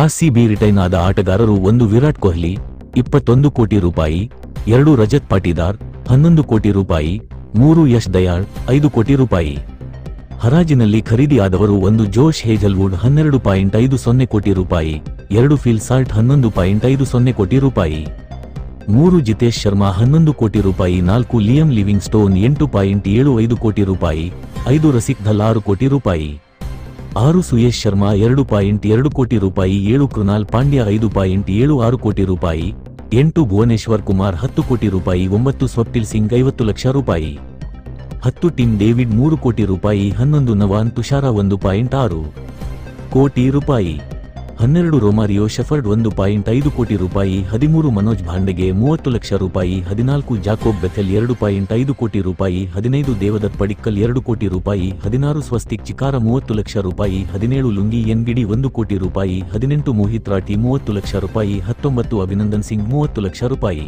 RCB retain ಆದ ಆಟಗಾರರು 1 ವಿರಾಟ್ ಕೊಹ್ಲಿ 21 ಕೋಟಿ ರೂಪಾಯಿ, 2 ರಜತ್ ಪಾಟೀದಾರ್ 11 ಕೋಟಿ ರೂಪಾಯಿ, 3 ಯಶ್ ದಯಾಳ್ 5 ಕೋಟಿ ರೂಪಾಯಿ. ಹರಾಜಿನಲ್ಲಿ ಖರೀದಿಯಾದವರು 1 ಜೋಶ್ ಹೇಜಲ್ವುಡ್ 12.50 ಕೋಟಿ ರೂಪಾಯಿ, 2 ಫಿಲ್ ಸಾಲ್ಟ್ 11.50 ಕೋಟಿ ರೂಪಾಯಿ, 3 ಜಿತೇಶ್ ಶರ್ಮಾ 11 ಕೋಟಿ ರೂಪಾಯಿ, 4 ಲಿಯಮ್ ಲಿವಿಂಗ್ ಸ್ಟೋನ್ 8.75 ಕೋಟಿ ರೂಪಾಯಿ, 5 ರಸಿಕ್ ಧಲ್ 6 ಕೋಟಿ ರೂಪಾಯಿ, 6 ಸುಯೇಶ್ ಶರ್ಮಾ 2.2 ಕೋಟಿ ರೂಪಾಯಿ, 7 ಕೃನಾಲ್ ಪಾಂಡ್ಯ 5.76 ಕೋಟಿ ರೂಪಾಯಿ, 8 ಭುವನೇಶ್ವರ್ ಕುಮಾರ್ 10 ಕೋಟಿ ರೂಪಾಯಿ, 9 ಸ್ವಪ್ನಿಲ್ ಸಿಂಗ್ 50 ಲಕ್ಷ ರೂಪಾಯಿ, 10 ಟಿಮ್ ಡೇವಿಡ್ 3 ಕೋಟಿ ರೂಪಾಯಿ, 11 ನವಾನ್ ತುಷಾರ 1.6 ಕೋಟಿ ರೂಪಾಯಿ, 12 ರೋಮಾರಿಯೋ ಶೆಫರ್ಡ್ 1.5 ಕೋಟಿ ರೂಪಾಯಿ, 13 ಮನೋಜ್ ಭಾಂಡೆಗೆ 30 ಲಕ್ಷ ರೂಪಾಯಿ, 14 ಜಾಕೋಬ್ ಬೆಥೆಲ್ 2.5 ಕೋಟಿ ರೂಪಾಯಿ, 15 ದೇವದತ್ ಪಡಿಕ್ಕಲ್ 2 ಕೋಟಿ ರೂಪಾಯಿ, 16 ಸ್ವಸ್ತಿಕ್ ಚಿಕಾರ 30 ಲಕ್ಷ ರೂಪಾಯಿ, 17 ಲುಂಗಿ ಎನ್ಗಿಡಿ 1 ಕೋಟಿ ರೂಪಾಯಿ, 18 ಮೋಹಿತ್ ರಾಠಿ 30 ಲಕ್ಷ ರೂಪಾಯಿ, 19 ಅಭಿನಂದನ್ ಸಿಂಗ್ 30 ಲಕ್ಷ ರೂಪಾಯಿ.